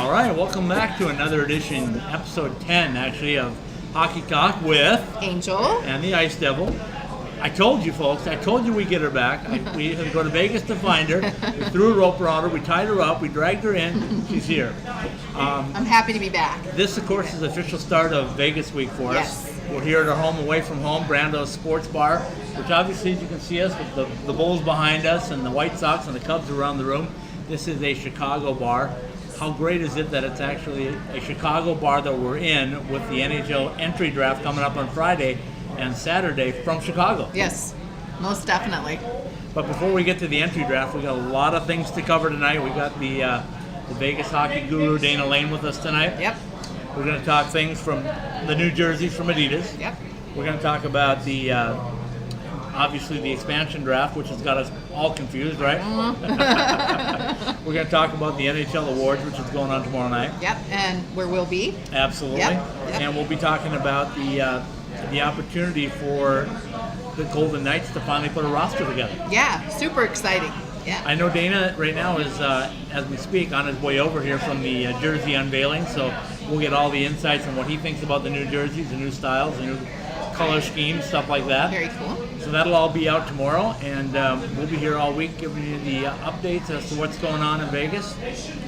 All right, welcome back to another edition, episode 10 actually, of Hockey Talk with Angel and the Ice Devil. I told you folks, we'd get her back. We had to go to Vegas to find her. We threw a rope around her, we tied her up, we dragged her in, she's here. I'm happy to be back. This, of course, is the official start of Vegas week for us. We're here at our home away from home, Brando's Sports Bar, which obviously, as you can see us with the Bulls behind us and the White Sox and the Cubs around the room. This is a Chicago bar. How great is it that it's actually a Chicago bar that we're in with the NHL entry draft coming up on Friday and Saturday from Chicago. Yes, most definitely. But before we get to the entry draft, we got a lot of things to cover tonight. We got the Vegas hockey guru Dana Lane with us tonight. Yep. We're going to talk things from the new jerseys from Adidas. Yep. We're going to talk about the obviously the expansion draft, which has got us all confused, right? We're going to talk about the NHL awards, which is going on tomorrow night. Yep, and where we'll be. Absolutely. Yep. And we'll be talking about the opportunity for the Golden Knights to finally put a roster together. Yeah, super exciting. Yeah. I know Dana right now is, as we speak, on his way over here from the jersey unveiling, so we'll get all the insights on what he thinks about the new jerseys, the new styles, the new color schemes, stuff like that. Very cool. So that'll all be out tomorrow, and we'll be here all week giving you the updates as to what's going on in Vegas.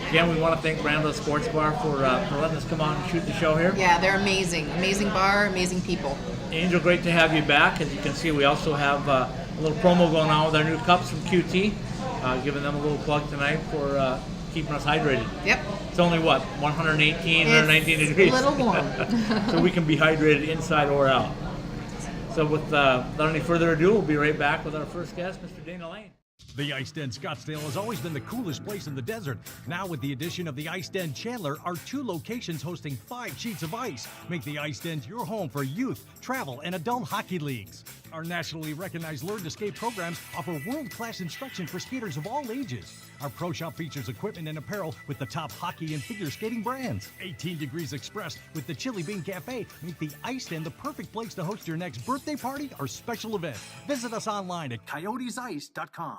Again, we want to thank Brando's Sports Bar for letting us come on and shoot the show here. Yeah, they're amazing. Amazing bar, amazing people. Angel, great to have you back. As you can see, we also have a little promo going on with our new cups from QT. Giving them a little plug tonight for keeping us hydrated. Yep. It's only, 118, 119 degrees? A little warm. So we can be hydrated inside or out. So without any further ado, we'll be right back with our first guest, Mr. Dana Lane. The Ice Den Scottsdale has always been the coolest place in the desert. Now with the addition of the Ice Den Chandler, our 2 locations hosting 5 sheets of ice make the Ice Den your home for youth, travel, and adult hockey leagues. Our nationally recognized Learn to Skate programs offer world-class instruction for skaters of all ages. Our Pro Shop features equipment and apparel with the top hockey and figure skating brands. 18 Degrees Express with the Chili Bean Cafe make the Ice Den the perfect place to host your next birthday party or special event. Visit us online at coyotesice.com.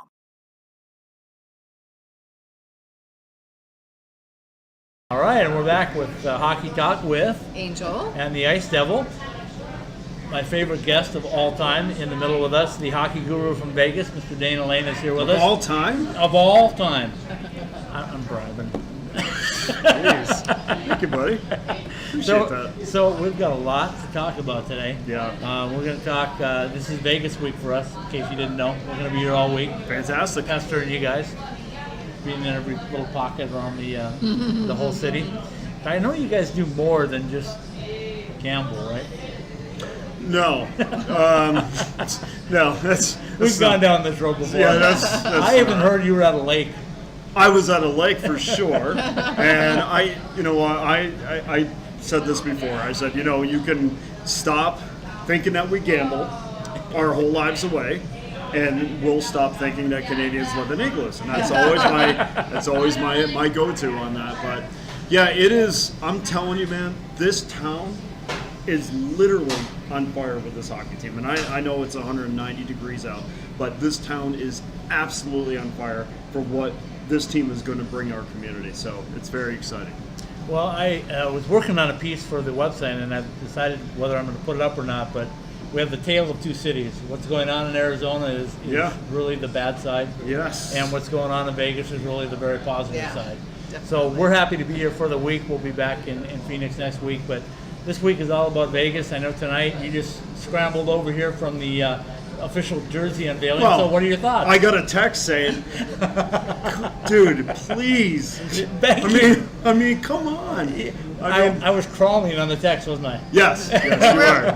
All right, and we're back with Hockey Talk with Angel. and the Ice Devil. My favorite guest of all time in the middle with us, the hockey guru from Vegas, Mr. Dana Lane is here with us. Of all time? Of all time. I'm bribing. Jeez. Thank you, buddy. Appreciate that. So we've got a lot to talk about today. Yeah. We're going to talk, this is Vegas week for us, in case you didn't know. We're going to be here all week. Fantastic. Pestering you guys. Being in every little pocket around the whole city. I know you guys do more than just gamble, right? No. No, that's We've gone down this road before. Yeah, that's I even heard you were at a lake. I was at a lake for sure, and I said this before. I said, you can stop thinking that we gamble our whole lives away, and we'll stop thinking that Canadians live in igloos, and that's always my go-to on that. But yeah, it is. I'm telling you, man, this town is literally on fire with this hockey team, and I know it's 190 degrees out, but this town is absolutely on fire for what this team is going to bring our community. So it's very exciting. Well, I was working on a piece for the website, and I've decided whether I'm going to put it up or not, but we have the tale of 2 cities. What's going on in Arizona is really the bad side. Yes. And what's going on in Vegas is really the very positive side. Definitely. So we're happy to be here for the week. We'll be back in Phoenix next week. But this week is all about Vegas. I know tonight you just scrambled over here from the official jersey unveiling. Well, so what are your thoughts? I got a text saying, dude, please. I mean, come on. I was crawling on the text, wasn't I? Yes, you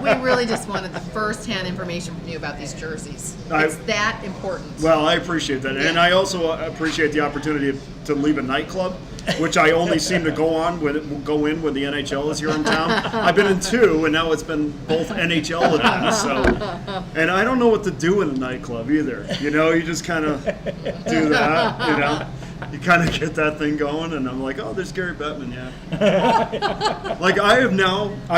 We are. really just wanted the first-hand information from you about these jerseys. It's that important. Well, I appreciate that. And I also appreciate the opportunity to leave a nightclub, which I only seem to go in when the NHL is here in town. I've been in 2, and now it's been both NHL events. So, and I don't know what to do in a nightclub either. You just kind of do that, You kind of get that thing going, and I'm like, oh, there's Gary Bettman, yeah. Like I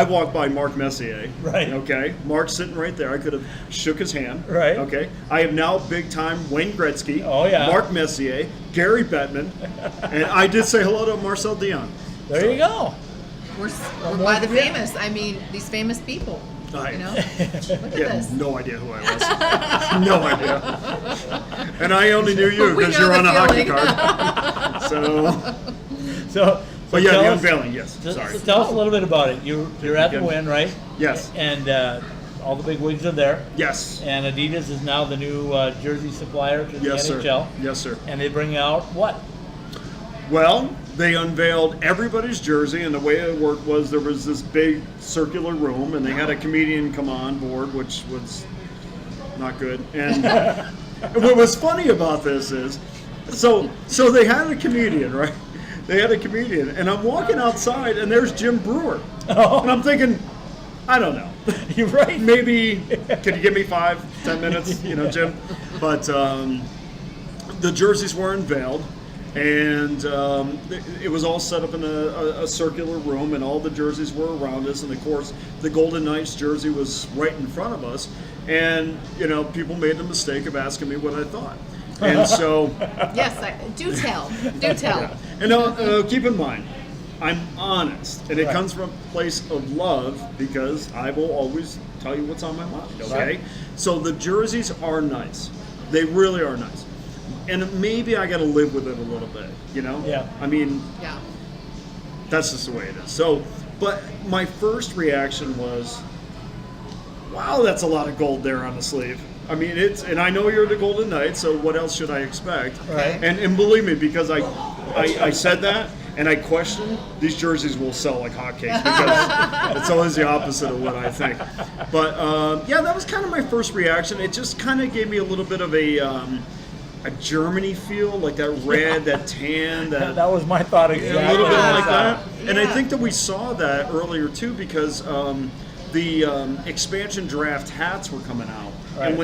walked by Mark Messier. Right. Okay. Mark's sitting right there. I could have shook his hand. Right. Okay. I have now big time Wayne Gretzky. Oh, yeah. Mark Messier, Gary Bettman, and I did say hello to Marcel Dion. There you go. We're more by the to get. famous. I mean, these famous people. I- You know, look at Yeah, this. no idea who I was. No idea. And I only knew you We because know you're on the a hockey feeling. card. So, So, but yeah, tell the us- unveiling, yes. so- Sorry. so tell us a little bit about it. You're at the Good. Wynn, right? Yes. And all the big wigs are there. Yes. And Adidas is now the new jersey supplier to the Yes, NHL. sir. Yes, sir. And they bring out what? Well, they unveiled everybody's jersey, and the way it worked was there was this big circular room, and they had a comedian come on board, which was not good. And what was funny about this is, so they had a comedian, right? They had a comedian, and I'm walking outside, and there's Jim Brewer, and I'm thinking, I don't know. You're right. Maybe, could you give me 5-10 minutes, Jim? But the jerseys were unveiled, and it was all set up in a circular room, and all the jerseys were around us, and of course, the Golden Knights jersey was right in front of us, and, people made the mistake of asking me what I thought. And so, Yes, do tell. Do tell. and keep in mind, I'm honest, and it Right. comes from a place of love because I will always tell you what's on my mind, okay? Right. So the jerseys are nice. They really are nice. And maybe I got to live with it a little bit, Yeah. I mean, Yeah. that's just the way it is. So, but my first reaction was, wow, that's a lot of gold there on the sleeve. I mean, and I know you're the Golden Knights, so what else should I expect? Right. And believe me, because I said that, and I question, these jerseys will sell like hotcakes because it's always the opposite of what I think. But yeah, that was kind of my first reaction. It just kind of gave me a little bit of a Germany feel, like that red, that tan, that That was my thought exactly. a little bit like Yeah. that. And I Yeah. think that we saw that earlier too because the expansion draft hats were coming out, Right. and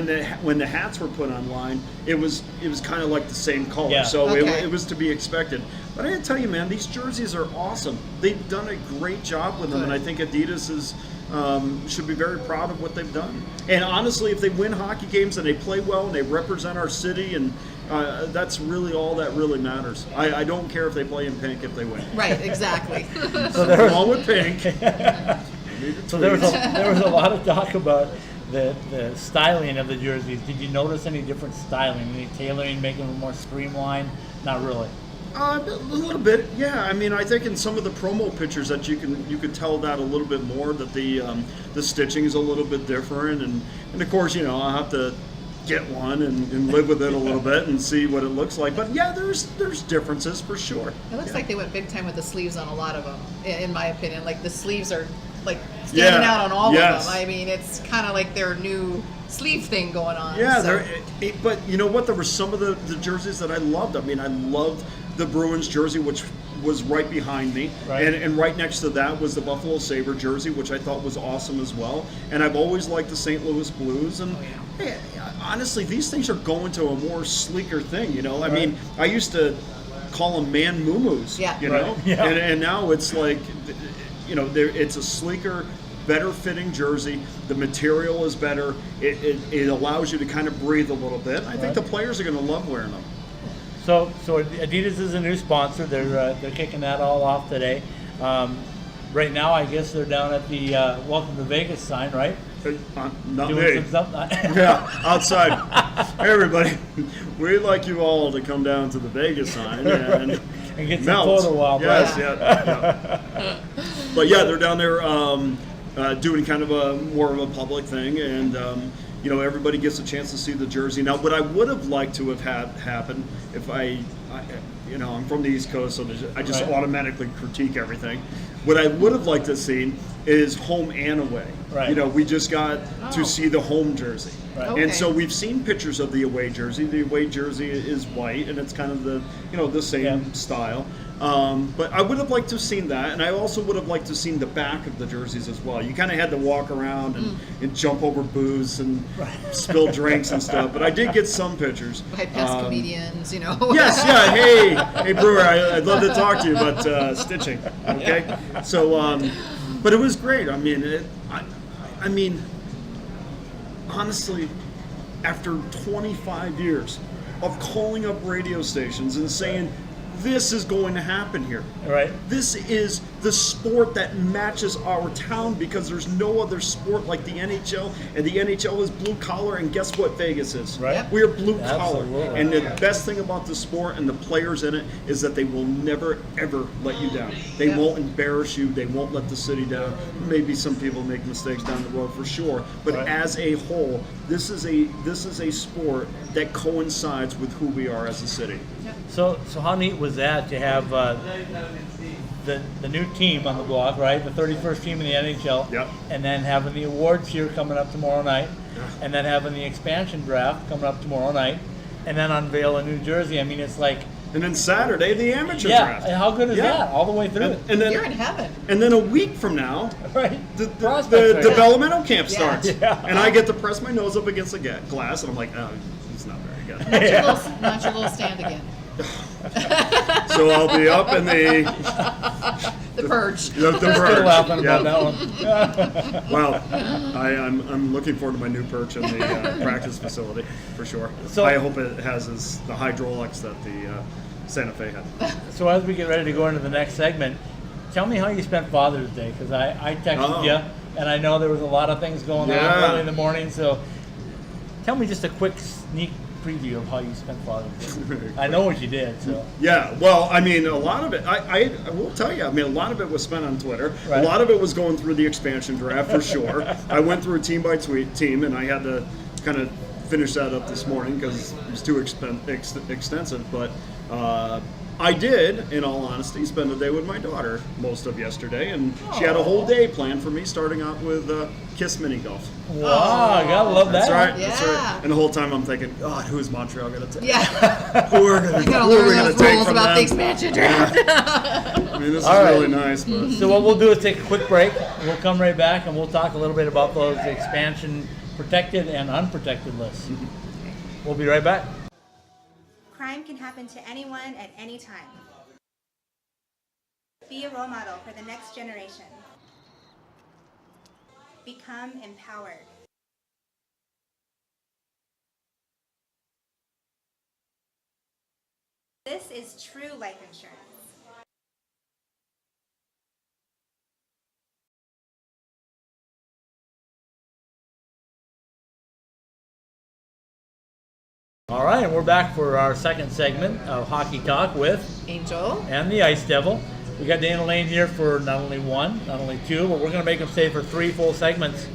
when the hats were put online, it was kind of like the same color, Yeah. so Okay. it was to be expected. But I gotta tell you, man, these jerseys are awesome. They've done a great job with them, and I think Adidas is. Should be very proud of what they've done. And honestly, if they win hockey games and they play well and they represent our city, and that's really all that really matters. I don't care if they play in pink if they win. Right, exactly. So there was, Along with pink. so there was a lot of talk about the styling of the jerseys. Did you notice any different styling, any tailoring, making them more streamlined? Not really. A little bit, yeah. I mean, I think in some of the promo pictures that you could tell that a little bit more, that the stitching is a little bit different, and of course, I'll have to get one and live with it a little bit and see what it looks like. But yeah, there's differences for sure. It looks like they went big time with the sleeves on a lot of them, in my opinion. Like the sleeves are like Yeah, standing out on all yes. of them. I mean, it's kind of like their new sleeve thing going on. Yeah, so. but you know what? There were some of the jerseys that I loved. I mean, I loved the Bruins jersey, which was right behind me, Right. and right next to that was the Buffalo Sabre jersey, which I thought was awesome as well. And I've always liked the St. Louis Blues. And hey, honestly, these things are going to a more sleeker thing. I mean, I used to call them man moo-moos, Yeah. Right. Yeah. and now it's like, it's a sleeker, better fitting jersey. The material is better. It allows you to kind of breathe a little bit. I think the players are going to love wearing them. So Adidas is a new sponsor. They're kicking that all off today. Right now, I guess they're down at the Welcome to Vegas sign, right? Not Doing me. some stuff. Yeah, outside. Hey, everybody. We'd like you all to come down to the Vegas sign and And get some melt. photo op, Yes, right? yeah. But yeah, they're down there doing kind of more of a public thing, and everybody gets a chance to see the jersey. Now, what I would have liked to have had happen if I'm from the East Coast, so I just Right. automatically critique everything. What I would have liked to see is home and away. Right. We just got to see the home jersey. Right. Okay. And so we've seen pictures of the away jersey. The away jersey is white, and it's kind of the same Yeah. style. But I would have liked to have seen that, and I also would have liked to have seen the back of the jerseys as well. You kind of had to walk around and jump over booths and spill drinks and stuff. But I did get some pictures. By past comedians, Yes, yeah. Hey, Brewer, I'd love to talk to you about stitching. Okay, so, but it was great. I mean, I mean, honestly, after 25 years of calling up radio stations and saying, this is going to happen here. Right. This is the sport that matches our town because there's no other sport like the NHL, and the NHL is blue collar, and guess what Vegas is? Right. Yep. We are blue collar. Absolutely. And the best thing about the sport and the players in it is that they will never, ever let you down. They Yep. won't embarrass you. They won't let the city down. Maybe some people make mistakes down the road for sure, but Right. as a whole, this is a sport that coincides with who we are as a city. So how neat was that to have the new team on the block, right? The 31st team in the NHL. Yep. And then having the awards here coming up tomorrow night, and then having the expansion draft coming up tomorrow night, and then unveil a new jersey. I mean, it's like, And then Saturday, the amateur yeah, draft. how good is Yeah. that? All the way through. And then, You're in heaven. and then a week from now, Right. the Prospects right there. developmental camp Yeah. starts. Yeah. And I get to press my nose up against the glass, and I'm like, oh, it's not very good. Not your little stand again. So I'll be up in the Purge. the Still perch. laughing Yeah. about that one. Well, I'm looking forward to my new perch in the practice facility for sure. So- I hope it has the hydraulics that the Santa Fe had. So as we get ready to go into the next segment, tell me how you spent Father's Day, because I texted Oh. you, and I know there was a lot of things going on Yeah. early in the morning. So tell me just a quick sneak preview of how you spent Father's Day. I know what you did, so. Yeah, well, I mean, a lot of it, I will tell you, I mean, a lot of it was spent on Twitter. Right. A lot of it was going through the expansion draft for sure. I went through a team by team, and I had to kind of finish that up this morning because it was too extensive. But I did, in all honesty, spend the day with my daughter most of yesterday, and she had a whole day planned for me, starting out with Kiss Mini Golf. Wow, I gotta love that. That's right. That's Yeah. right. And the whole time I'm thinking, God, who is Montreal going to take? Yeah. Who are going You gotta to learn those take rules from about them? the expansion draft. I mean, this All is right. really nice, but So what we'll do is take a quick break. We'll come right back, and we'll talk a little bit about those expansion protected and unprotected lists. We'll be right back. Crime can happen to anyone at any time. Be a role model for the next generation. Become empowered. This is true life insurance. All right, and we're back for our second segment of Hockey Talk with Angel. and the Ice Devil. We got Dana Lane here for not only one, not only two, but we're going to make him stay for 3 full segments.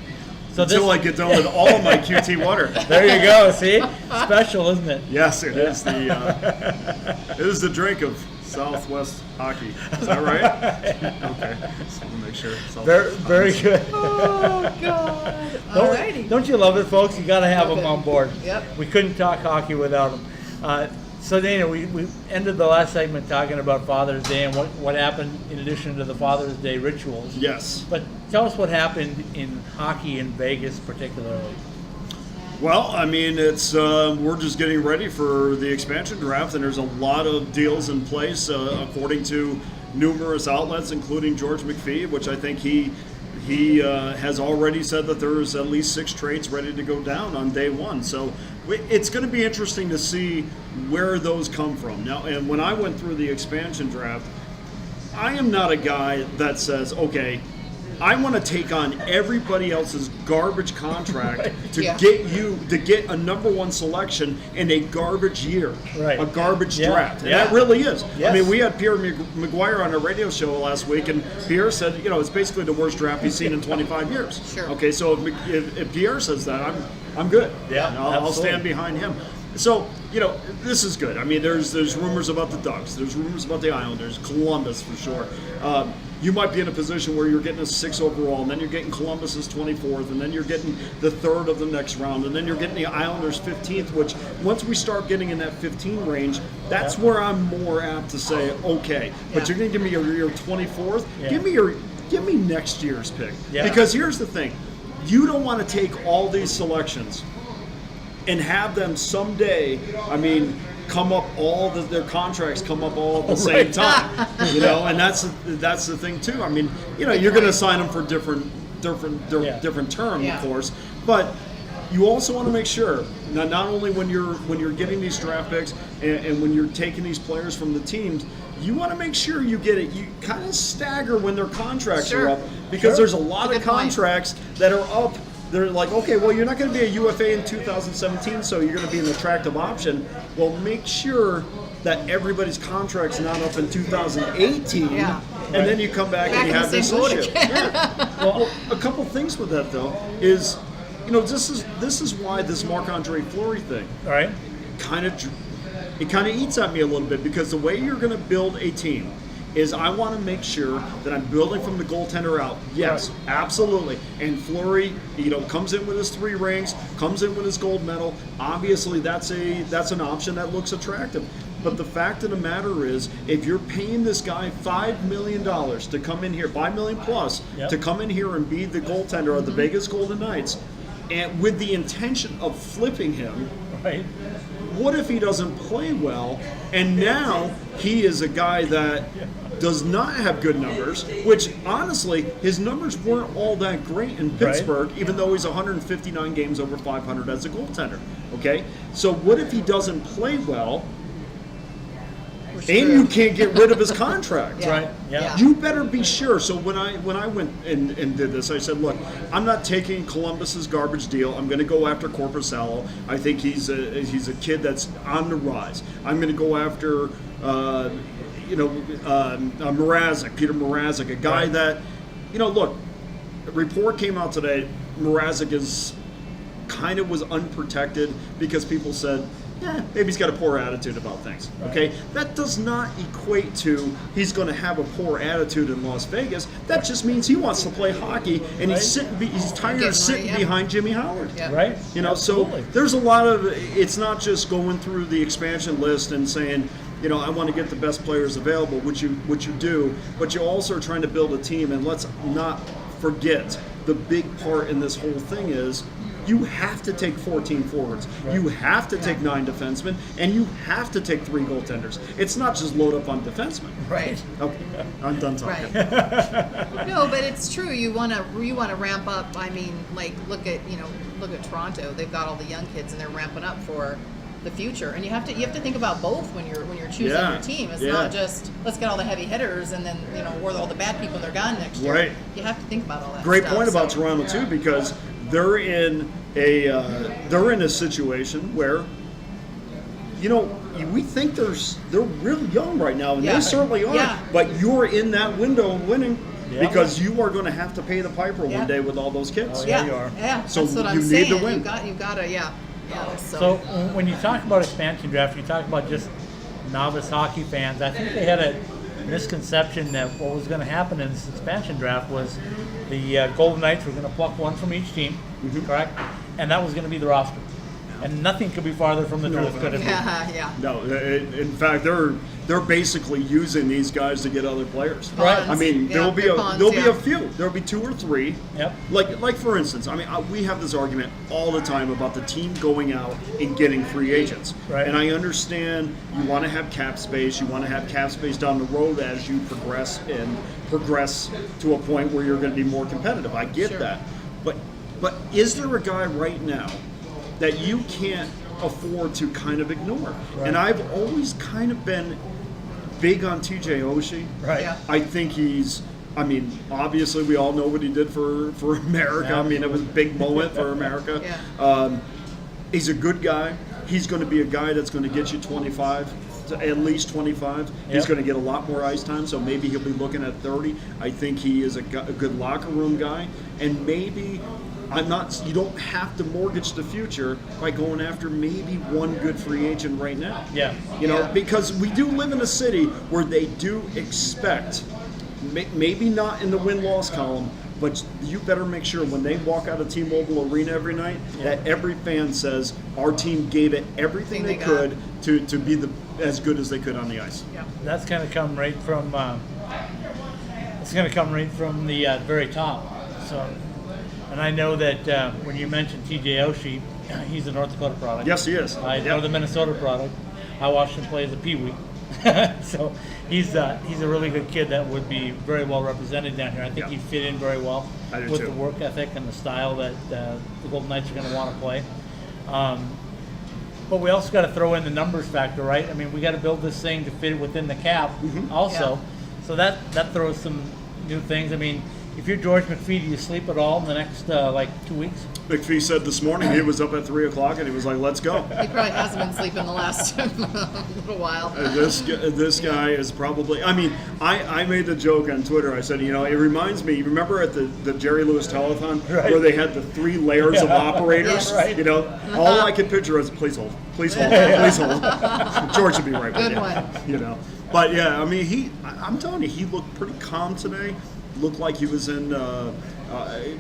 So until I get done with all of my QT water. There you go. See, special, isn't it? Yes, it is the drink of Southwest hockey. Is that right? Okay, just want to make sure. Very, Southwest very hockey. good. Oh, God. Alrighty. Don't you love it, folks? You got to have Love them it. on board. Yep. We couldn't talk hockey without them. So Dana, we ended the last segment talking about Father's Day and what happened in addition to the Father's Day rituals. Yes. But tell us what happened in hockey in Vegas particularly. Well, I mean, it's we're just getting ready for the expansion draft, and there's a lot of deals in place according to numerous outlets, including George McPhee, which I think he has already said that there's at least 6 trades ready to go down on day one. So it's going to be interesting to see where those come from. Now, and when I went through the expansion draft, I am not a guy that says, okay, I want to take on everybody else's garbage contract to Yeah. get a number 1 selection in a garbage year, Right. a garbage Yeah. draft. And Yeah. that really is. Yes. I mean, we had Pierre McGuire on a radio show last week, and Pierre said, it's basically the worst draft he's seen in 25 years. Sure. Okay, so if Pierre says that, I'm good. Yeah, And I'll absolutely. stand behind him. So, this is good. I mean, there's rumors about the Ducks. There's rumors about the Islanders, Columbus for sure. You might be in a position where you're getting a 6 overall, and then you're getting Columbus's 24th, and then you're getting the 3rd of the next round, and then you're getting the Islanders 15th, which once we start getting in that 15 range, that's where I'm more apt to say, okay, but Yeah. you're going to give me your 24th? Yeah. Give me next year's pick. Yeah. Because here's the thing. You don't want to take all these selections and have them someday, come up their contracts come up all at the same time, and that's the thing too. You're going to sign them for different term, Yeah. of course, but you also want to make sure not only when you're getting these draft picks and when you're taking these players from the teams, you want to make sure you get it. You kind of stagger when their contracts Sure. are up because there's a lot That's a of good point. contracts that are up. They're like, okay, well, you're not going to be a UFA in 2017, so you're going to be an attractive option. Well, make sure that everybody's contract's not up in 2018, Yeah. and then you come back Back and you in have the this same boat issue. again. Yeah. Well, a couple things with that though is, this is why this Marc-Andre Fleury thing All right. kind of eats at me a little bit, because the way you're going to build a team is I want to make sure that I'm building from the goaltender out. Yes, absolutely. And Fleury, comes in with his 3 rings, comes in with his gold medal. Obviously, that's an option that looks attractive. But the fact of the matter is, if you're paying this guy $5 million to come in here, $5 million plus, Yep. to come in here and be the goaltender of the Vegas Golden Knights, and with the intention of flipping him, Right. what if he doesn't play well, and now he is a guy that does not have good numbers, which honestly, his numbers weren't all that great in Pittsburgh, even though he's 159 games over 500 as a goaltender. Okay? So what if he doesn't play well, We're and you screwed. can't get rid of his contract? Yeah. Right. Yeah. You better be sure. So when I went and did this, I said, look, I'm not taking Columbus's garbage deal. I'm going to go after Corpusalo. I think he's a kid that's on the rise. I'm going to go after Mrazek, Peter Mrazek, a guy that, look, a report came out today. Mrazek was unprotected because people said, maybe he's got a poor attitude about things. Okay, that does not equate to he's going to have a poor attitude in Las Vegas. That just means he wants to play hockey, and he's tired Getting of sitting right, yeah. behind Jimmy Howard. Yeah. Right. So Absolutely. there's a lot of. It's not just going through the expansion list and saying, I want to get the best players available, which you do, but you also are trying to build a team. And let's not forget the big part in this whole thing is, you have to take 14 forwards. Right. You have to take 9 defensemen, and you have to take 3 goaltenders. It's not just load up on defensemen. Right. Okay, I'm done talking. Right. No, but it's true. You want to ramp up. I mean, like look at Toronto. They've got all the young kids and they're ramping up for the future. And you have to think about both when you're choosing Yeah. your team. It's Yeah. not just let's get all the heavy hitters and then or all the bad people they're gone next year. Right. You have to think about all that. Great stuff, point about so. Toronto too, because they're in a situation where, we think they're real young right now, and Yeah. they certainly are. Yeah. But you're in that window of winning Yeah. because you are going to have to pay the piper Yeah. one day with all those kids. Oh, Yeah, you are. yeah. So That's what I'm you need saying. to win. You gotta, yeah. So when you talk about expansion draft, you talk about just novice hockey fans. I think they had a misconception that what was going to happen in this expansion draft was the Golden Knights were going to pluck one from each team, correct? And that was going to be the roster. And nothing could be farther from the truth, could it be? yeah. No, in fact, they're basically using these guys to get other players. Right. I mean, Yeah, there'll be they're pawns, there'll be yeah. a few. There'll be 2 or 3. Yep. Like for instance, I mean, we have this argument all the time about the team going out and getting free agents. Right. And I understand you want to have cap space. You want to have cap space down the road as you progress to a point where you're going to be more competitive. I get Sure. that. But is there a guy right now that you can't afford to kind of ignore? Right. And I've always kind of been big on TJ Oshie. Right. Yeah. I think obviously we all know what he did for America. Yeah. I mean, it was a big moment for America. Yeah. He's a good guy. He's going to be a guy that's going to get you 25, at least 25. He's Yep. going to get a lot more ice time, so maybe he'll be looking at 30. I think he is a good locker room guy, and maybe you don't have to mortgage the future by going after maybe one good free agent right now. Yeah. Yeah. Because we do live in a city where they do expect, maybe not in the win-loss column, but you better make sure when they walk out of T-Mobile Arena every night that every fan says our team gave it everything they They got. could to be as good as they could on the ice. Yeah. That's going to come right from. It's going to come right from the very top. So, and I know that when you mentioned TJ Oshie, he's a North Dakota product. Yes, he is. I know the Minnesota product. I watched him play as a peewee. So he's a really good kid that would be very well represented down here. I think Yeah. he'd fit in very well I do with too. the work ethic and the style that the Golden Knights are going to want to play. But we also got to throw in the numbers factor, right? I mean, we got to build this thing to fit within the cap also. Yeah. So that throws some new things. I mean, if you're George McPhee, do you sleep at all in the next 2 weeks? McPhee said this morning he was up at 3 o'clock and he was like, "Let's go." He probably hasn't been sleeping the last little while. This guy is probably. I mean, I made the joke on Twitter. I said, it reminds me. You remember at the Jerry Lewis Telethon Right. where they had the 3 layers of operators? Yes. Right. All I could picture is please hold, please hold, please hold. George would be right with Good you. one. But yeah, I mean, I'm telling you, he looked pretty calm today. Looked like he was in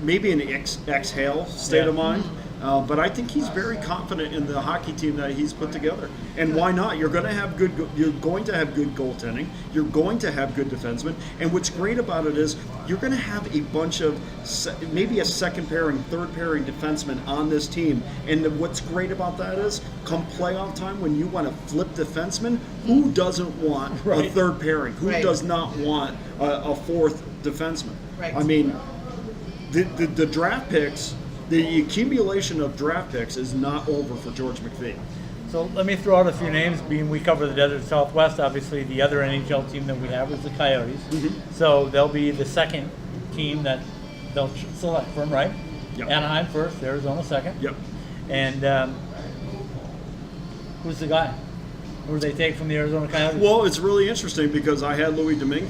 maybe an exhale state of mind. But I think he's very confident in the hockey team that he's put together. And why not? You're going to have good goaltending. You're going to have good defensemen. And what's great about it is you're going to have a bunch of maybe a second pairing, third pairing defensemen on this team. And what's great about that is come playoff time when you want to flip defensemen, who doesn't want a Right. third pairing? Who Right. does not want a fourth defenseman? Right. I mean, the draft picks, the accumulation of draft picks is not over for George McPhee. So let me throw out a few names. Being we cover the Desert Southwest, obviously the other NHL team that we have is the Coyotes. So they'll be the second team that they'll select from, right? Yep. Anaheim first, Arizona second. Yep. And who's the guy? Who do they take from the Arizona Coyotes? Well, it's really interesting because I had Louis Domingue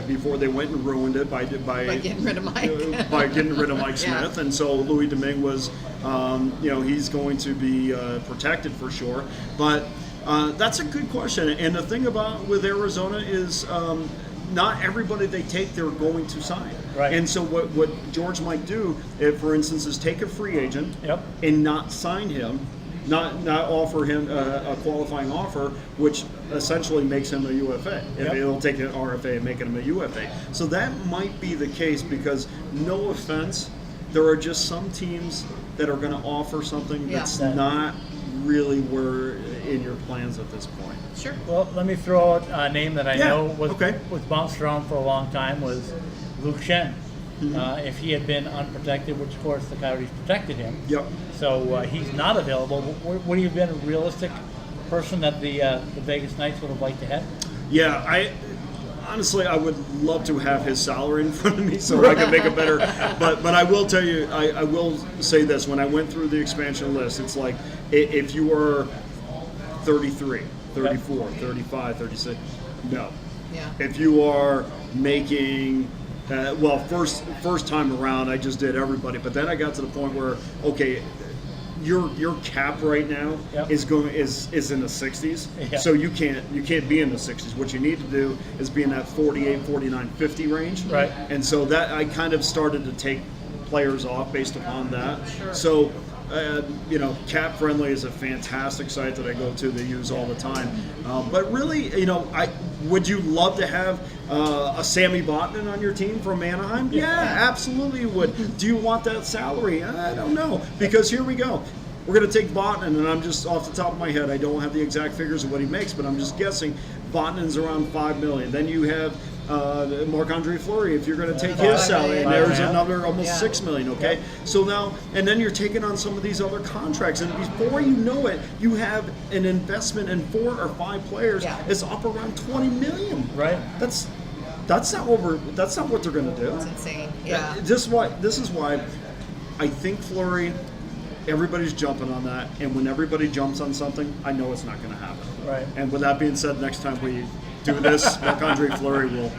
before they went and ruined it by getting rid of Mike. by getting rid of Mike Yeah. Smith, and so Louis Domingue was, he's going to be protected for sure. But that's a good question, and the thing about with Arizona is. Not everybody they take, they're going to sign. Right. And so what George might do, if, for instance, is take a free agent Yep. and not sign him, not offer him a qualifying offer, which essentially makes him a UFA. If Yep. it'll take an RFA and make him a UFA. So that might be the case because, no offense, there are just some teams that are going to offer something Yeah. that's not really where in your plans at this point. Sure. Well, let me throw out a name that I Yeah, know was okay. bounced around for a long time was Luke Shen. If he had been unprotected, which of course the Coyotes protected him, Yep. so he's not available. Would he have been a realistic person that the Vegas Knights would have liked to have? Yeah, honestly, I would love to have his salary in front of me so I could make it better. But I will tell you, I will say this. When I went through the expansion list, it's like if you are 33, 34, 35, 36, no. Yeah. If you are making, first time around, I just did everybody. But then I got to the point where, okay, your cap right now Yep. is in the 60s. Yeah. So you can't be in the 60s. What you need to do is be in that 48, 49, 50 range. Right. And so that I kind of started to take players off based upon that. Sure. So Cap Friendly is a fantastic site that I go to. They use all the time. But really, would you love to have a Sammy Botman on your team from Anaheim? Yeah, absolutely you would. Do you want that salary? I don't know. Because here we go. We're going to take Botman, and I'm just off the top of my head, I don't have the exact figures of what he makes, but I'm just guessing Botman's around $5 million. Then you have Marc-Andre Fleury, if you're going to take his salary, and there's another almost $6 million, okay? So now, and then you're taking on some of these other contracts, and before you know it, you have an investment in 4 or 5 players Yeah. that's up around $20 million. Right. That's not what they're going to do. It's insane. Yeah. This is why I think Fleury, everybody's jumping on that, and when everybody jumps on something, I know it's not going to happen. Right. And with that being said, next time we do this, Marc-Andre Fleury will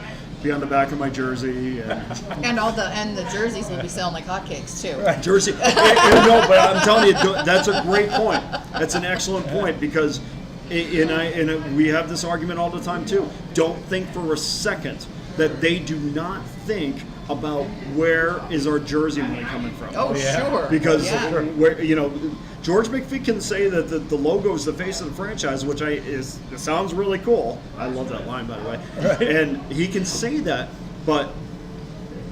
be on the back of my jersey. And the jerseys will be selling like hotcakes too. Jersey. No, but I'm telling you, that's a great point. That's an excellent point because, we have this argument all the time too. Don't think for a second that they do not think about where is our jersey money coming from. Oh, Yeah. sure. Because Yeah. George McPhee can say that the logo is the face of the franchise, which it sounds really cool. I love that line, by the way. Right. And he can say that, but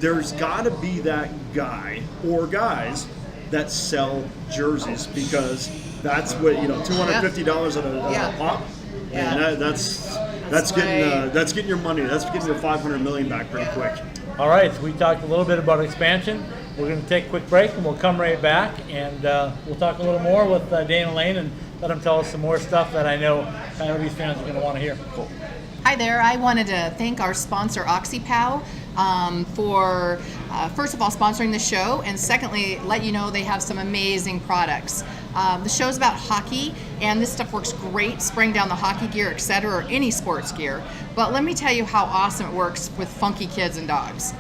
there's got to be that guy or guys that sell jerseys because that's what $250 at a Yeah. pop. Yeah. And that's right. getting your money. That's getting your $500 million back pretty quick. All right, so we talked a little bit about expansion. We're going to take a quick break, and we'll come right back, and we'll talk a little more with Dana Lane and let him tell us some more stuff that I know Coyotes fans are going to want to hear. Cool. Hi there. I wanted to thank our sponsor, OxyPow, for first of all sponsoring the show, and secondly, let you know they have some amazing products. The show's about hockey, and this stuff works great spraying down the hockey gear, etc., or any sports gear. But let me tell you how awesome it works with funky kids and dogs.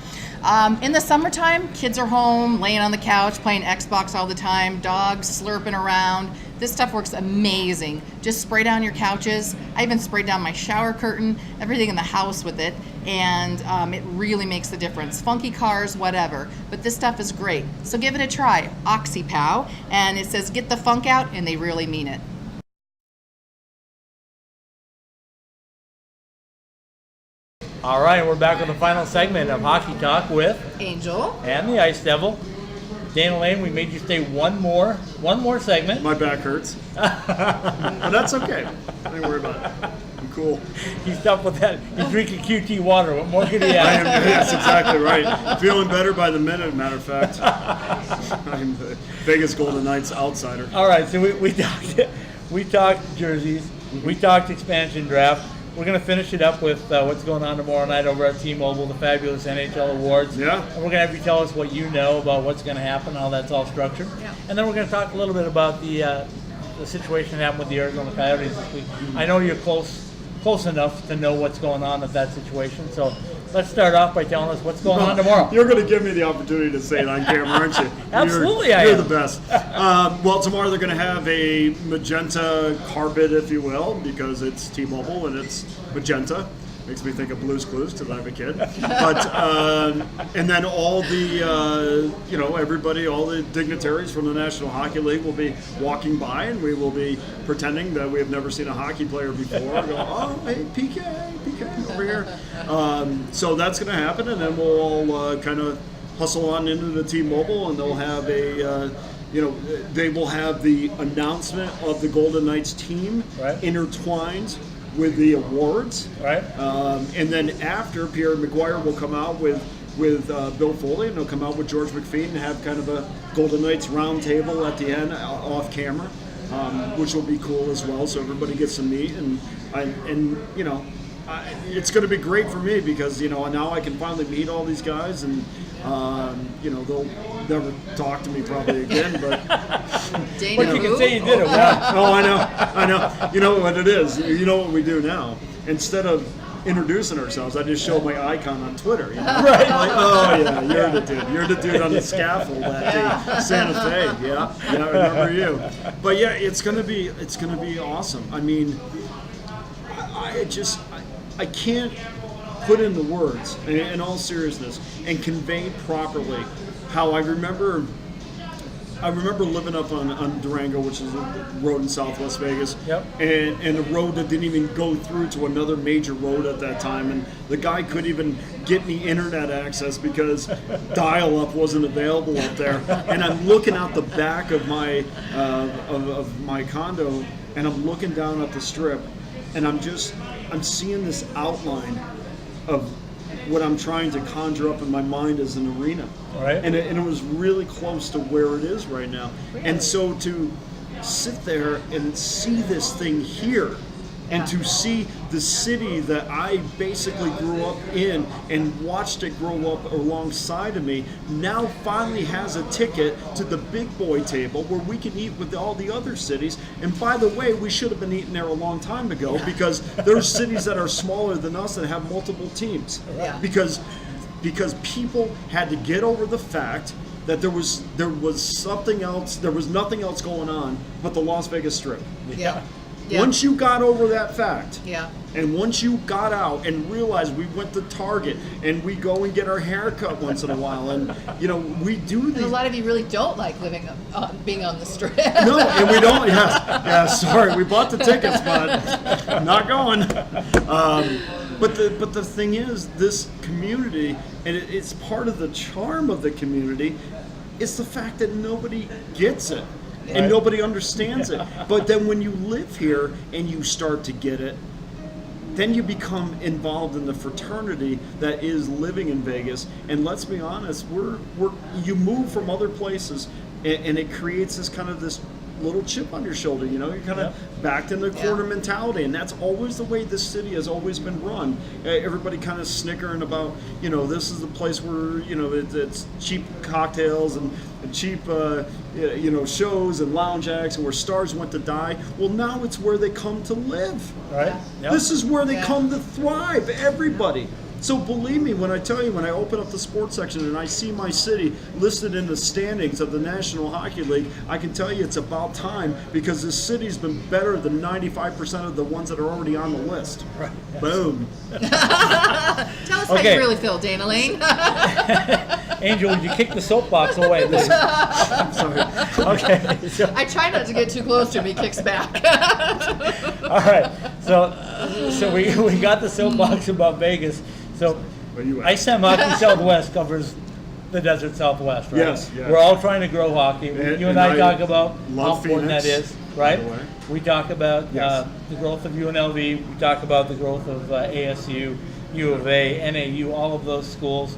In the summertime, kids are home, laying on the couch, playing Xbox all the time, dogs slurping around. This stuff works amazing. Just spray down your couches. I even sprayed down my shower curtain, everything in the house with it, and it really makes the difference. Funky cars, whatever, but this stuff is great. So give it a try, OxyPow, and it says get the funk out, and they really mean it. All right, we're back with the final segment of Hockey Talk with Angel. and the Ice Devil. Dana Lane, we made you stay one more segment. My back hurts. But that's okay. Don't worry about it. I'm cool. He's up with that. He's drinking QT water. What more could he I am, add? that's exactly right. Feeling better by the minute, matter of fact. I'm the Vegas Golden Knights outsider. All right, so we talked jerseys, we talked expansion draft. We're going to finish it up with what's going on tomorrow night over at T-Mobile, the fabulous NHL Awards. Yeah. And we're going to have you tell us what you know about what's going to happen, how that's all structured. Yeah. And then we're going to talk a little bit about the situation that happened with the Arizona Coyotes this week. I know you're close enough to know what's going on with that situation. So let's start off by telling us what's going on tomorrow. You're going to give me the opportunity to say it on camera, aren't you? Absolutely, you're, I You're am. the best. Well, tomorrow they're going to have a magenta carpet, if you will, because it's T-Mobile and it's magenta. Makes me think of Blue's Clues because I'm a kid. But and then all the everybody, all the dignitaries from the National Hockey League will be walking by, and we will be pretending that we have never seen a hockey player before. Go, oh, hey, PK over here. So that's going to happen, and then we'll all kind of hustle on into the T-Mobile, and they'll have they will have the announcement of the Golden Knights team Right. intertwined with the awards. Right. And then after, Pierre McGuire will come out with Bill Foley, and he'll come out with George McPhee and have kind of a Golden Knights round table at the end, off camera, which will be cool as well. So everybody gets to meet, and it's going to be great for me because now I can finally meet all these guys, and they'll never talk to me probably again, but. Dana, But you can say you did it. Yeah. Oh, I know. You know what it is. You know what we do now. Instead of introducing ourselves, I just show my icon on Twitter. Right. Like, oh yeah, you're the dude. You're the dude on the scaffold at the Santa Fe. Yeah, I remember you. But yeah, it's gonna be awesome. I mean, I can't put in the words in all seriousness and convey properly how I remember living up on Durango, which is a road in Southwest Vegas, Yep. and a road that didn't even go through to another major road at that time, and the guy couldn't even get me internet access because dial-up wasn't available up there. And I'm looking out the back of my condo, and I'm looking down at the strip, and I'm seeing this outline of what I'm trying to conjure up in my mind as an arena. Right. And it was really close to where it is right now. And so to sit there and see this thing here, and to see the city that I basically grew up in and watched it grow up alongside of me, now finally has a ticket to the big boy table where we can eat with all the other cities. And by the way, we should have been eating there a long time ago because there's cities that are smaller than us that have multiple teams. Yeah. Because people had to get over the fact that there was something else, there was nothing else going on but the Las Vegas Strip. Yeah. Once you got over that fact, Yeah. and once you got out and realized we went to Target and we go and get our hair cut once in a while, and we do And these. a lot of you really don't like being on the strip. No, and we don't. Yeah, sorry, we bought the tickets, but I'm not going. But the thing is, this community, and it's part of the charm of the community, it's the fact that nobody gets it. and nobody understands it. But then when you live here and you start to get it, then you become involved in the fraternity that is living in Vegas. And let's be honest, you move from other places, and it creates this kind of this little chip on your shoulder. You know, you're kind of backed in the corner mentality, and that's always the way this city has always been run. Everybody kind of snickering about, you know, this is the place where, you know, it's cheap cocktails and cheap, you know, shows and lounge acts, and where stars went to die. Well, now it's where they come to live. Right. Yep. This is where they come to thrive. Everybody. So believe me when I tell you, when I open up the sports section and I see my city listed in the standings of the National Hockey League, I can tell you it's about time, because this city's been better than 95% of the ones that are already on the list. Right. Boom. Tell us how Okay. you really feel, Dana Lane. Angel, would you kick the soapbox away? I'm sorry. Okay. So, I try not to get too close to him. He kicks back. all right. So we got the soapbox about Vegas. So Where you at? ISM Hockey Southwest covers the Desert Southwest, right? Yes, yes. We're all trying to grow hockey. You and I talk about how love important that Phoenix, is, right? by the way. We talk about Yes. the growth of UNLV. We talk about the growth of ASU, U of A, NAU, all of those schools.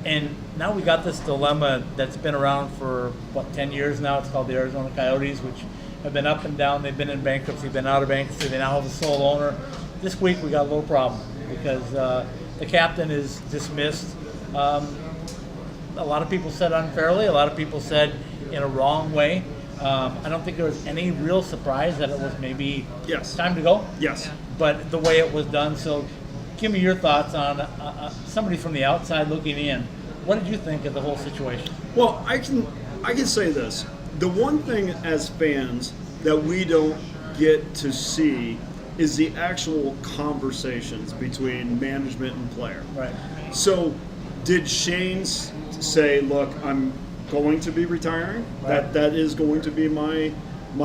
And now we got this dilemma that's been around for, 10 years now. It's called the Arizona Coyotes, which have been up and down. They've been in bankruptcy, been out of bankruptcy. They now have a sole owner. This week we got a little problem because the captain is dismissed. A lot of people said unfairly. A lot of people said in a wrong way. I don't think there was any real surprise that it was maybe Yes. time to go. Yes. But the way it was done. So give me your thoughts on somebody from the outside looking in. What did you think of the whole situation? Well, I can say this. The one thing as fans that we don't get to see is the actual conversations between management and player. Right. So, did Shane say, "Look, I'm going to be retiring. Right. That is going to be my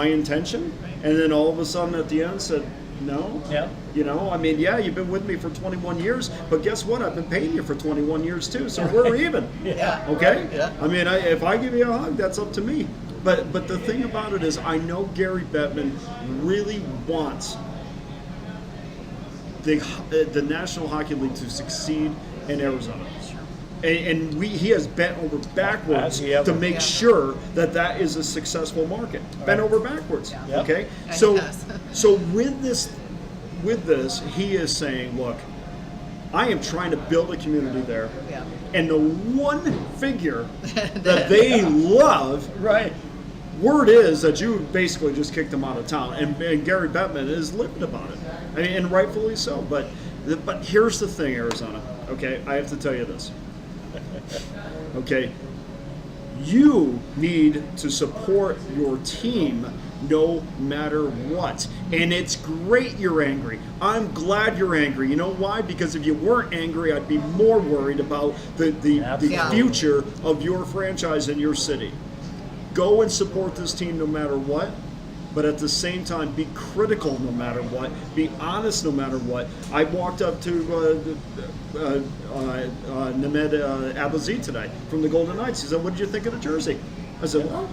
intention," and then all of a sudden at the end said, "No." Yeah. You know, I mean, yeah, you've been with me for 21 years, but guess what? I've been paying you for 21 years too, so we're even. Yeah. Okay? Yeah. I mean, if I give you a hug, that's up to me. But the thing about it is, I know Gary Bettman really wants the National Hockey League to succeed in Arizona. And he has bent over backwards Has he ever? to make sure that is a successful market. Bent over backwards. Yep. Okay? Yeah, he So has. so with this, he is saying, look, I am trying to build a community there. Yeah. And the one figure that they love, Right. word is that you basically just kicked him out of town. And Gary Bettman is livid about it. I mean, and rightfully so. But here's the thing, Arizona. Okay, I have to tell you this. Okay, you need to support your team no matter what. And it's great you're angry. I'm glad you're angry. You know why? Because if you weren't angry, I'd be more worried about the Absolutely. future of your franchise and your city. Go and support this team no matter what. But at the same time, be critical no matter what. Be honest no matter what. I walked up to Nemed Abazi today from the Golden Knights. He said, "What did you think of the jersey?" I said, "Well,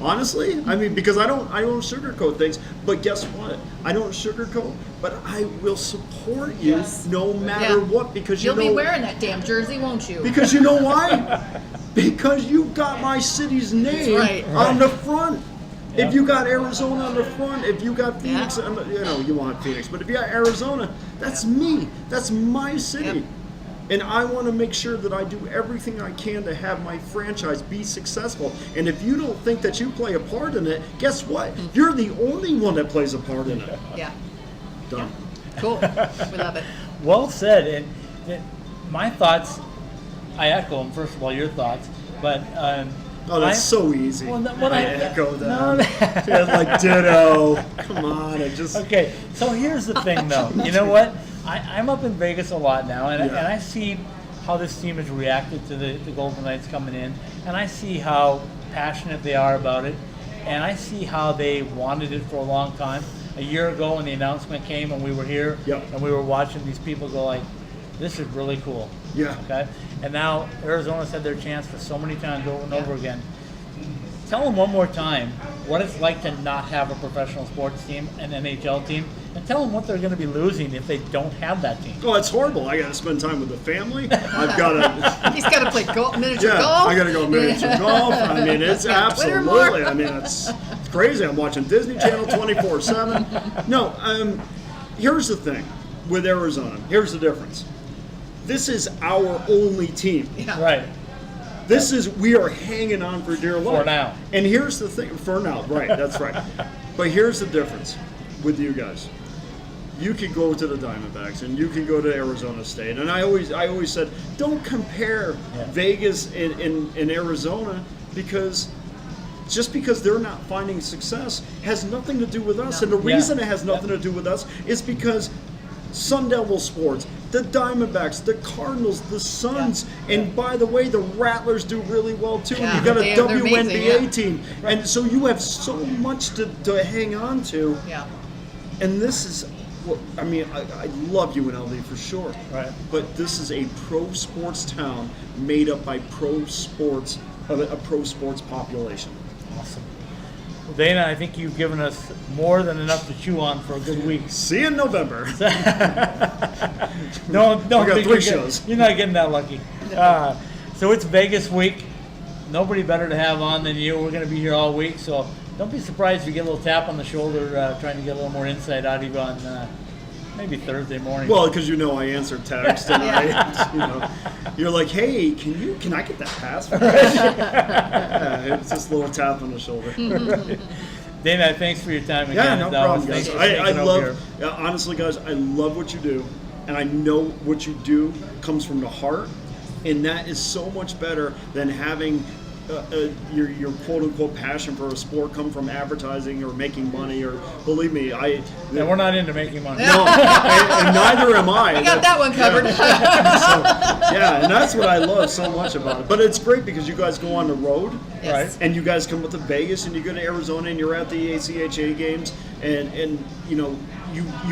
honestly, I mean, because I don't sugarcoat things. But guess what? I don't sugarcoat, but I will support you Yes. no matter Yeah. what, because You'll be wearing that damn jersey, won't you? because you know why? Because you got my city's name right. on the front. Yeah. If you got Arizona on the front, if you got Phoenix, Yeah. you know, you want Phoenix, but if you got Arizona, that's me. That's my city. Yep. And I want to make sure that I do everything I can to have my franchise be successful. And if you don't think that you play a part in it, guess what? You're the only one that plays a part in it. Yeah. Done. Cool. We love it. Well said. And my thoughts, I echo them. First of all, your thoughts. But Oh, that's so easy. Well, I echo that. No, Yeah, like ditto. Come on, I just. Okay, so here's the thing, though. You know what? I'm up in Vegas a lot now, and Yeah. I see how this team has reacted to the Golden Knights coming in, and I see how passionate they are about it, and I see how they wanted it for a long time. A year ago, when the announcement came, and we were here, Yep. and we were watching these people go like, "This is really cool." Yeah. Okay, and now Arizona's had their chance for so many times over and over again tell them one more time what it's like to not have a professional sports team, an NHL team, and tell them what they're going to be losing if they don't have that team. Oh, it's horrible. I got to spend time with the family. I've got to. He's got to play miniature Yeah, golf. I got to go miniature golf. I mean, it's Twitter more. absolutely. I mean, it's crazy. I'm watching Disney Channel 24/7. No, here's the thing with Arizona. Here's the difference. This is our only team. Yeah. Right. We are hanging on for dear life. For now. And here's the thing, for now, right, that's right. But here's the difference with you guys. You could go to the Diamondbacks and you can go to Arizona State. And I always said, don't compare Vegas and Arizona, because just because they're not finding success has nothing to do with us. And the reason it has nothing to do with us is because Sun Devil Sports, the Diamondbacks, the Cardinals, the Suns, and by the way, the Rattlers do really well too. Yeah, And you got a they're amazing, WNBA yeah. team, and so you have so much to hang on to. Yeah. And this is, I mean, I love UNLV for sure, Right. but this is a pro sports town made up by pro sports, a pro sports population. Awesome. Well, Dana, I think you've given us more than enough to chew on for a good week. See you in November. Don't We got think 3 you're shows. You're not getting that lucky. So it's Vegas week. Nobody better to have on than you. We're going to be here all week, so don't be surprised if you get a little tap on the shoulder, trying to get a little more insight out of you on maybe Thursday morning. Well, because I answer text and you're like, hey, can I get that pass? Yeah, it's just a little tap on the shoulder. Dana, thanks for your time again. Yeah, no as always. problem, guys. Thanks for I taking over here. love, honestly, guys, I love what you do, and I know what you do comes from the heart, and that is so much better than having your quote unquote passion for a sport come from advertising or making money. Or believe me, And we're not into making money. no, and neither am I. We got that one covered. Yeah, and that's what I love so much about it. But it's great because you guys go on the road. Yes. And you guys come up to Vegas and you go to Arizona and you're at the ACHA games and you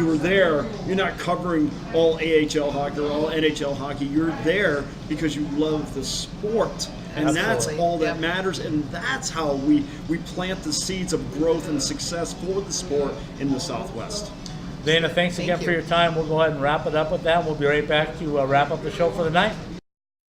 were there. You're not covering all AHL hockey or all NHL hockey. You're there because you love the sport. And that's Absolutely. all that Yep. matters, and that's how we plant the seeds of growth and success for the sport in the Southwest. Dana, thanks Thank again you. for your time. We'll go ahead and wrap it up with that. We'll be right back to wrap up the show for the night.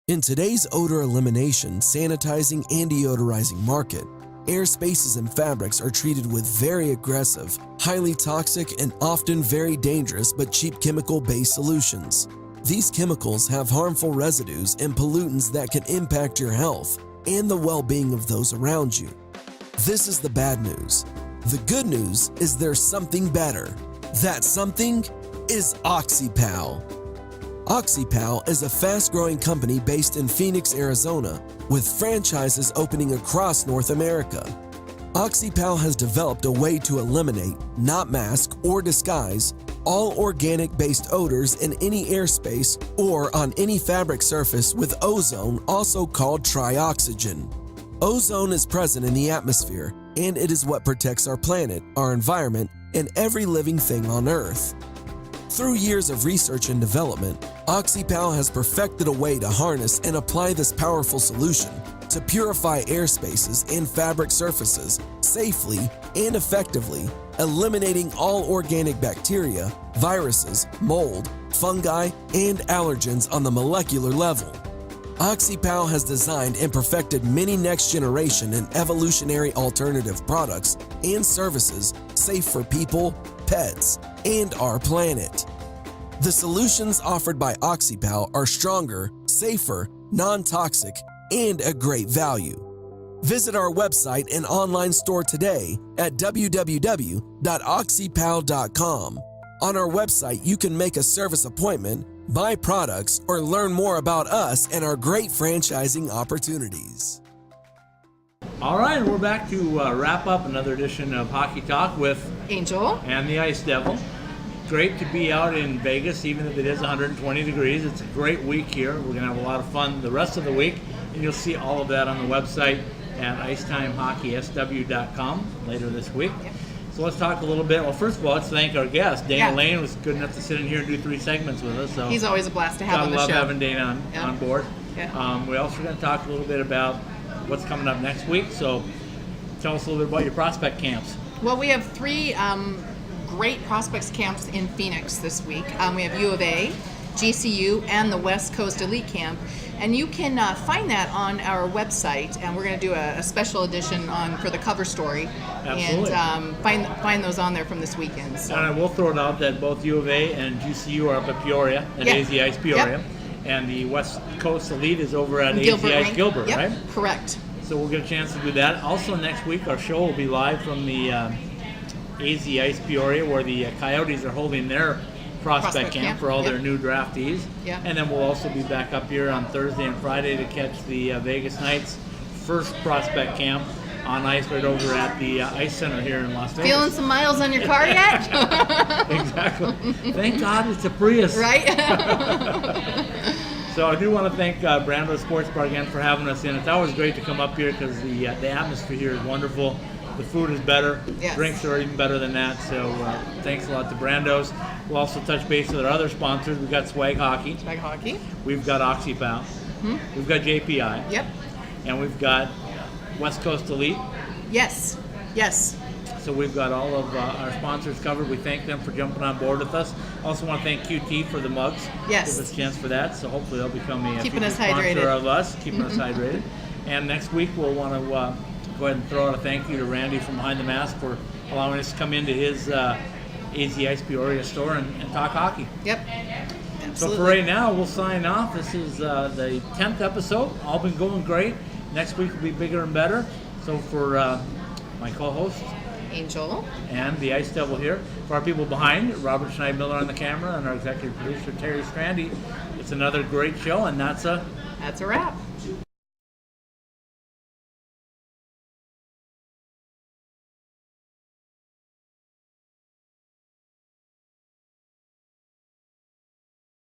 In today's odor elimination, sanitizing, and deodorizing market, airspaces and fabrics are treated with very aggressive, highly toxic, and often very dangerous but cheap chemical-based solutions. These chemicals have harmful residues and pollutants that can impact your health and the well-being of those around you. This is the bad news. The good news is there's something better. That something is OxyPal. OxyPal is a fast-growing company based in Phoenix, Arizona, with franchises opening across North America. OxyPal has developed a way to eliminate, not mask or disguise, all organic-based odors in any airspace or on any fabric surface with ozone, also called trioxygen. Ozone is present in the atmosphere, and it is what protects our planet, our environment, and every living thing on Earth. Through years of research and development, OxyPal has perfected a way to harness and apply this powerful solution to purify airspaces and fabric surfaces safely and effectively, eliminating all organic bacteria, viruses, mold, fungi, and allergens on the molecular level. OxyPal has designed and perfected many next-generation and evolutionary alternative products and services safe for people, pets, and our planet. The solutions offered by OxyPal are stronger, safer, non-toxic, and a great value. Visit our website and online store today at www.oxypal.com. On our website, you can make a service appointment, buy products, or learn more about us and our great franchising opportunities. All right, we're back to wrap up another edition of Hockey Talk with Angel. and the Ice Devil. Great to be out in Vegas, even if it is 120 degrees. It's a great week here. We're going to have a lot of fun the rest of the week, and you'll see all of that on the website at IcetimeHockeySW.com later this week. So let's talk a little bit. Well, first of all, let's thank our guest. Dana Yeah. Lane was good enough to sit in here and do 3 segments with us. So He's always a blast to have I on the love show. having Dana Yeah. on board. Yeah. We also are going to talk a little bit about what's coming up next week. So tell us a little bit about your prospect camps. Well, we have 3 great prospects camps in Phoenix this week. We have U of A, GCU, and the West Coast Elite Camp. And you can find that on our website, and we're going to do a special edition for the cover story. Absolutely. And find those on there from this weekend. So. And I will throw it out that both U of A and GCU are up at Peoria, at Yeah. AZ Ice Peoria. Yep. And the West Coast Elite is over at Gilbert AZ Ice Rink. Gilbert, Yep, right? correct. So we'll get a chance to do that. Also next week, our show will be live from the AZ Ice Peoria, where the Coyotes are holding their prospect camp for all yep. their new draftees. Yep. And then we'll also be back up here on Thursday and Friday to catch the Vegas Knights' first prospect camp on ice right over at the Ice Center here in Las Vegas. Feeling some miles on your car yet? Exactly. Thank God it's a Prius. Right? So I do want to thank Brando Sports Bar again for having us in. It's always great to come up here because the atmosphere here is wonderful. The food is better. Yes. Drinks are even better than that. So thanks a lot to Brando's. We'll also touch base with our other sponsors. We've got Swag Hockey. Swag Hockey. We've got OxyPow. We've got JPI. Yep. And we've got West Coast Elite. Yes. Yes. So we've got all of our sponsors covered. We thank them for jumping on board with us. Also want to thank QT for the mugs. Yes. Give us a chance for that. So hopefully they'll become a Keeping future us sponsor hydrated. of us, keeping us hydrated. And next week we'll want to go ahead and throw out a thank you to Randy from Behind the Mask for allowing us to come into his AZ Ice Peoria store and talk hockey. Yep. So Absolutely. for right now, we'll sign off. This is the 10th episode. All been going great. Next week will be bigger and better. So for my co-host Angel. and the Ice Devil here, for our people behind, Robert Schneidmiller on the camera, and our executive producer, Terry Strandy, it's another great show, and that's a That's a wrap.